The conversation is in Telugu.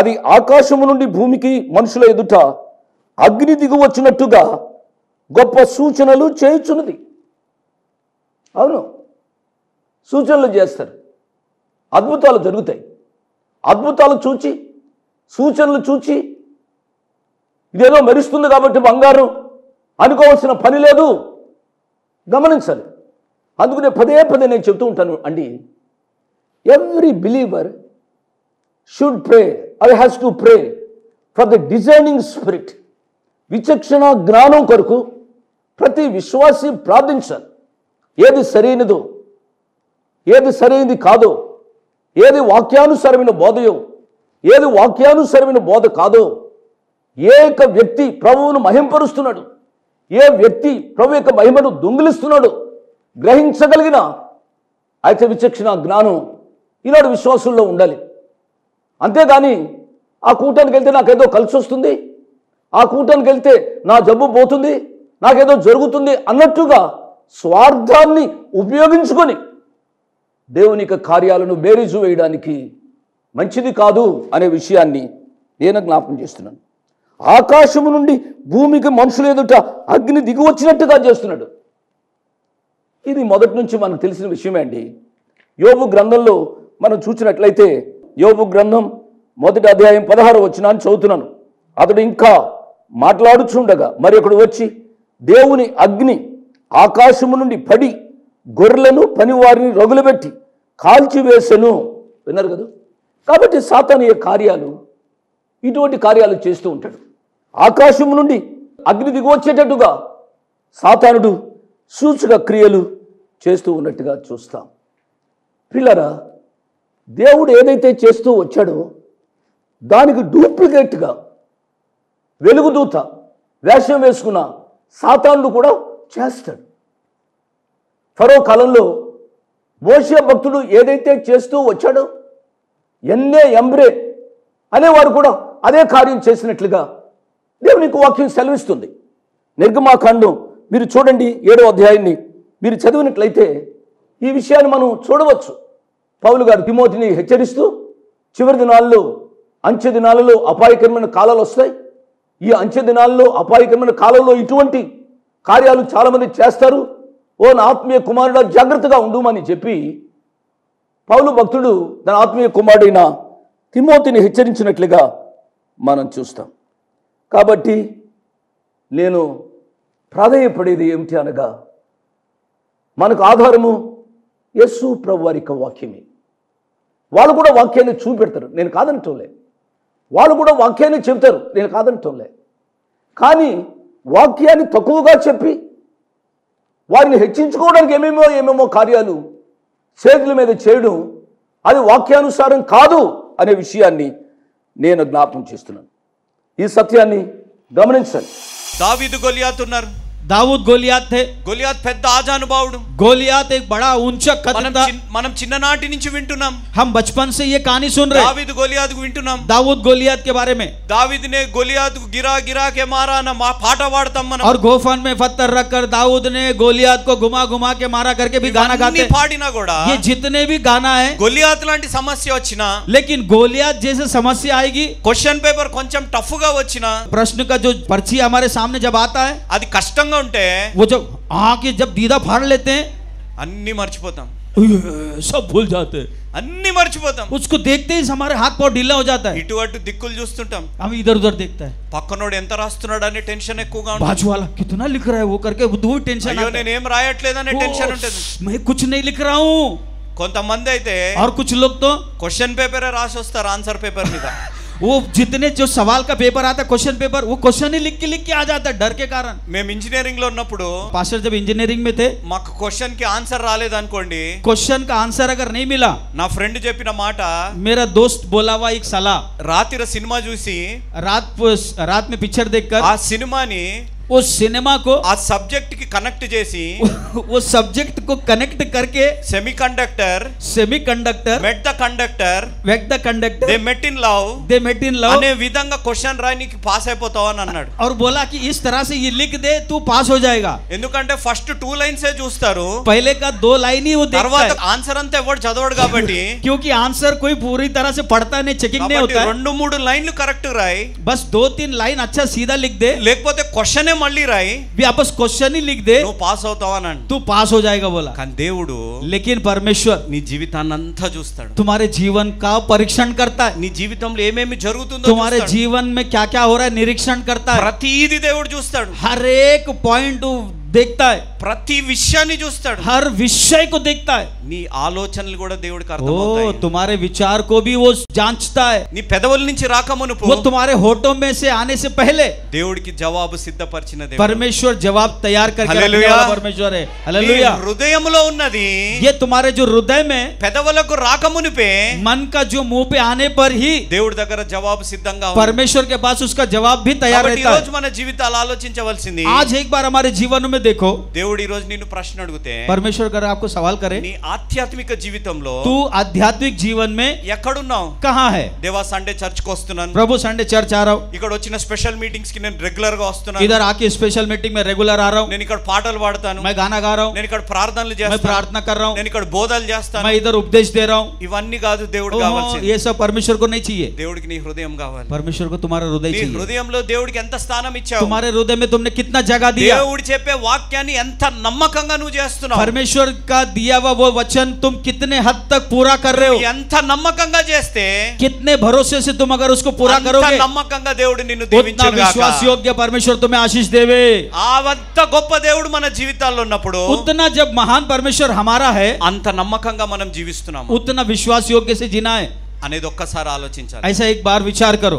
అది ఆకాశము నుండి భూమికి మనుషుల ఎదుట అగ్ని దిగు వచ్చినట్టుగా గొప్ప సూచనలు చేయుచున్నది. అవును, సూచనలు చేస్తారు, అద్భుతాలు జరుగుతాయి. అద్భుతాలు చూచి, సూచనలు చూచి ఇదేదో మెరుస్తుంది కాబట్టి బంగారం అనుకోవాల్సిన పని లేదు. గమనించాలి. అందుకనే పదే పదే నేను చెప్తూ ఉంటాను అండి, every believer should pray I has to pray for the designing spirit. విచక్షణ జ్ఞానం కొరకు ప్రతి విశ్వాసి ప్రార్థించాలి. ఏది సరైనదో, ఏది సరైనది కాదో, ఏది వాక్యానుసరమైన బోధయో, ఏది వాక్యానుసరమైన బోధ కాదో, ఏ యొక్క వ్యక్తి ప్రభువును మహింపరుస్తున్నాడు, ఏ వ్యక్తి ప్రభు యొక్క మహిమను దొంగిలిస్తున్నాడు గ్రహించగలిగిన అయితే విచక్షణ జ్ఞానం ఈనాడు విశ్వాసుల్లో ఉండాలి. అంతేగాని ఆ కూటానికి వెళ్తే నాకేదో కలిసి వస్తుంది, ఆ కూటానికి వెళ్తే నా జబ్బు పోతుంది, నాకేదో జరుగుతుంది అన్నట్టుగా స్వార్థాన్ని ఉపయోగించుకొని దేవుని యొక్క కార్యాలను బేరీజు వేయడానికి మంచిది కాదు అనే విషయాన్ని నేను జ్ఞాపకం చేస్తున్నాను. ఆకాశము నుండి భూమికి మనుషుల ఎదుట అగ్ని దిగి వచ్చినట్టుగా చేస్తున్నాడు. ఇది మొదటి నుంచి మనకు తెలిసిన విషయమే అండి. యోబు గ్రంథంలో మనం చూసినట్లయితే, యోబు గ్రంథం 1వ అధ్యాయం 16వ వచనాన్ని చదువుతున్నాను. అతడు ఇంకా మాట్లాడుచుండగా మరి ఒకడు వచ్చి దేవుని అగ్ని ఆకాశము నుండి పడి గొర్రెలను పనివారిని రగులబెట్టి కాల్చివేసెను. విన్నారు కదా. కాబట్టి సాతాను కార్యాలు, ఇటువంటి కార్యాలు చేస్తూ ఉంటాడు. ఆకాశము నుండి అగ్ని దిగి వచ్చేటట్టుగా సాతానుడు సూచక క్రియలు చేస్తూ ఉన్నట్టుగా చూస్తాం. పిల్లరా, దేవుడు ఏదైతే చేస్తూ వచ్చాడో దానికి డూప్లికేట్గా వెలుగుదూత వేషం వేసుకున్న సాతానుడు కూడా చేస్తాడు. ఫరో కాలంలో మోషే భక్తుడు ఏదైతే చేస్తూ వచ్చాడో ఎన్నే ఎంబ్రే అనేవారు కూడా అదే కార్యం చేసినట్లుగా దేవునికి వాక్యం సెలవిస్తుంది. నిర్గమాకాండం మీరు చూడండి, 7వ అధ్యాయాన్ని మీరు చదివినట్లయితే ఈ విషయాన్ని మనం చూడవచ్చు. పౌలు గారు తిమోతిని హెచ్చరిస్తూ, చివరి దినాల్లో అంచె దినాలలో అపాయకరమైన కాలాలు వస్తాయి, ఈ అంచె దినాల్లో అపాయకరమైన కాలంలో ఇటువంటి కార్యాలు చాలామంది చేస్తారు, ఓ నా ఆత్మీయ కుమారుడా జాగ్రత్తగా ఉండుమని చెప్పి పౌలు భక్తుడు తన ఆత్మీయ కుమారుడైన తిమోతిని హెచ్చరించినట్లుగా మనం చూస్తాం. కాబట్టి నేను ప్రాధేయపడేది ఏమిటి అనగా, మనకు ఆధారము యేసు ప్రభు వారి యొక్క వాక్యమే. వాళ్ళు కూడా వాక్యాన్ని చూపెడతారు, నేను కాదనటంలే. వాళ్ళు కూడా వాక్యాన్ని చెబుతారు, నేను కాదనటంలే. కానీ వాక్యాన్ని తక్కువగా చెప్పి వారిని హెచ్చించుకోవడానికి ఏమేమో కార్యాలు చేతుల మీద చేయడం, అది వాక్యానుసారం కాదు అనే విషయాన్ని నేను జ్ఞాపకం చేస్తున్నాను. ఈ సత్యాన్ని గమనించండి. దావీదు గొలియాత్ ఉన్నారు. दाऊद गोलियात थे. గొలియాత్ పెద్ద ఆజానుభావుడు. गोलियात एक बड़ा ऊंचा कद था. మనం చిన్ననాటి నుంచి వింటున్నాం. हम बचपन से ये कहानी सुन रहे. దావీదు గొలియాత్ కు వింటున్నాం. दाऊद गोलियात के बारे में. दावीद ने गोलियात को गिरा गिरा के मारा ना पाठ वाड़ताम మనం. और गोफन में पत्थर रखकर दाऊद ने गोलियात को घुमा घुमा के मारा करके भी गाना गाते. పాడినా కూడా ये जितने भी गाना है, గొలియాత్ లాంటి సమస్య వచ్చినా, लेकिन गोलियात जैसे समस्या आएगी, క్వశ్చన్ పేపర్ కొంచెం టఫ్ గా వచ్చినా, प्रश्न का जो पर्ची हमारे सामने जब आता है, అది కష్టంగా ఉంటే वो जब आके जब दीदा फाड़ लेते हैं, అన్ని మర్చిపోతాం, सब भूल जाते हैं, అన్ని మర్చిపోతాం. उसको देखते ही हमारे हाथ पांव ढीला हो जाता है. ఇటు అటు దిక్కులు చూస్తుంటాం, हम इधर उधर देखता है, పక్కనోడు ఎంత రాస్తున్నాడు అనే టెన్షన్ ఎక్కువగా ఉంటుంది. बाजू वाला कितना लिख रहा है वो करके वो टेंशन. అయ్యో నేను ఏం రాయట్లేదనే టెన్షన్ ఉంటుంది. मैं कुछ नहीं लिख रहा हूँ. కొంతమంది అయితే और कुछ लोग तो క్వశ్చన్ పేపరే రాసి వస్తారు ఆన్సర్ పేపర్ మీద. वो जितने जो सवाल का पेपर आता है, क्वेश्चन पेपर, वो क्वेश्चन ही लिख के आ जाता है डर के कारण. మేము ఇంజనీరింగ్ లో ఉన్నప్పుడు पास्टर जब इंजीनियरिंग में थे, మాకు క్వశ్చన్ కి ఆన్సర్ రాలేదనుకోండి, क्वेश्चन का आंसर अगर नहीं मिला, నా ఫ్రెండ్ చెప్పిన మాట, मेरा दोस्त बोला हुआ एक सलाह, రాత్రి సినిమా చూసి रात में पिक्चर देखकर ఆ సినిమాని वो सिनेमा को ఆ సబ్జెక్ట్ కి కనెక్ట్ చేసి वो सब्जेक्ट को कनेक्ट करके semiconductor semiconductor met the conductor wet the conductor they met in love they met in love అనే విధంగా క్వశ్చన్ రాయి నీకు పాస్ అయిపోతావు అని అన్నాడు. और बोला कि इस तरह से ये लिख दे तू पास हो जाएगा. ఎందుకంటే ఫస్ట్ 2 లైన్సే చూస్తారు, पहले का 2 लाइन ही वो देखता తర్వాత है ఆన్సర్ అంతా ఎవరు చదవడు కాబట్టి क्योंकि आंसर कोई पूरी तरह से पढ़ता नहीं, चेकिंग नहीं కాబట్టి होता है. 2-3 లైన్లు కరెక్ట్ రాయి, बस 2-3 लाइन अच्छा सीधा लिख दे, లేకపోతే క్వశ్చనే మళ్ళీ రాయి, भी आपस क्वेश्चन ही लिख दे, నువ్వు పాస్ అవుతావు అని అంటాడు. तू पास हो जाएगा बोला. కానీ దేవుడు लेकिन परमेश्वर నీ జీవితాన్ని అంతా చూస్తాడు. तुम्हारे जीवन का परीक्षण करता है, నీ జీవితంలో ఏమేమి జరుగుతుందో तुम्हारे చూస్తాడు. जीवन में क्या क्या हो रहा है निरीक्षण करता है. ప్రతిది దేవుడు చూస్తాడు, हर एक पॉइंट देखता है, ప్రతి విషయాన్ని చూస్తాడు. हर विषय को देखता है. నీ ఆలోచనలు కూడా దేవుడికి ओ అర్థమవుతాయి. तुम्हारे विचार को भी वो जांचता है. నీ పెదవుల నుంచి రాకమునుపు वो तुम्हारे होठों में से आने से पहले దేవుడికి జవాబు సిద్ధపరిచిన దేవుడు. परमेश्वर जवाब तैयार करके रखने हालेलुया। वाला परमेश्वर है. నీ हालेलुया. హృదయంలో ఉన్నది ये तुम्हारे जो हृदय में పెదవులకు రాకమునిపే मन का जो मुंह पे आने पर ही దేవుడి దగ్గర జవాబు సిద్ధంగా ఉంది. परमेश्वर के पास उसका जवाब भी तैयार కాబట్టి ఈ रहता రోజు है. మన జీవితాలు ఆలోచించవలసింది. आज एक बार हमारे जीवन में देखो, దేవుడు ఈ రోజు నిన్ను ప్రశ్న అడిగితే परमेश्वर अगर आपको सवाल करे నీ ఆధ్యాత్మిక జీవితంలో तू आध्यात्मिक जीवन में ఎక్కడున్నావు? कहाँ है? దేవా సండే చర్చ్ కు వస్తున్నాను, प्रभु संडे चर्च आ रहा हूँ, ఇక్కడ వచ్చిన స్పెషల్ మీటింగ్స్ కి నేను రెగ్యులర్ గా వస్తున్నాను, इधर आके स्पेशल मीटिंग में रेगुलर आ रहा हूँ, నేను ఇక్కడ పాటలు పాడతాను, मैं गाना गा रहा हूँ, నేను ఇక్కడ ప్రార్థనలు मैं చేస్తాను, प्रार्थना कर रहा हूँ, నేను ఇక్కడ బోధలు చేస్తాను. मैं इधर उपदेश दे रहा हूँ. ఇవన్నీ కాదు దేవుడు ओहो, కావాల్సింది. ये सब परमेश्वर को नहीं चाहिए. దేవుడికి నీ హృదయం కావాలి. परमेश्वर को तुम्हारा हृदय నీ चाहिए. హృదయంలో దేవుడికి ఎంత స్థానం ఇచ్చావు? तुम्हारे हृदय में तुमने कितना जगह दिया? దేవుడు చెప్పే వాక్యాన్ని ఎంత నమ్మకంగా నువ్వు చేస్తున్నావు? परमेश्वर का दिया हुआ वो वचन तुम कितने हद तक पूरा कर रहे हो? ఎంత నమ్మకంగా చేస్తే कितने भरोसे से तुम अगर उसको पूरा అంత करोगे, నమ్మకంగా దేవుడు నిన్ను उतना దీవించును గాక. विश्वास योग्य परमेश्वर तुम्हें आशीष देवे. అంత గొప్ప దేవుడు మన జీవితాల్లో ఉన్నప్పుడు उतना जब महान परमेश्वर हमारा है, అంత నమ్మకంగా మనం జీవిస్తున్నాము उतना विश्वास योग्य से जीना है. అనేది ఒక్కసారి ఆలోచించాలి. ऐसा एक बार विचार करो.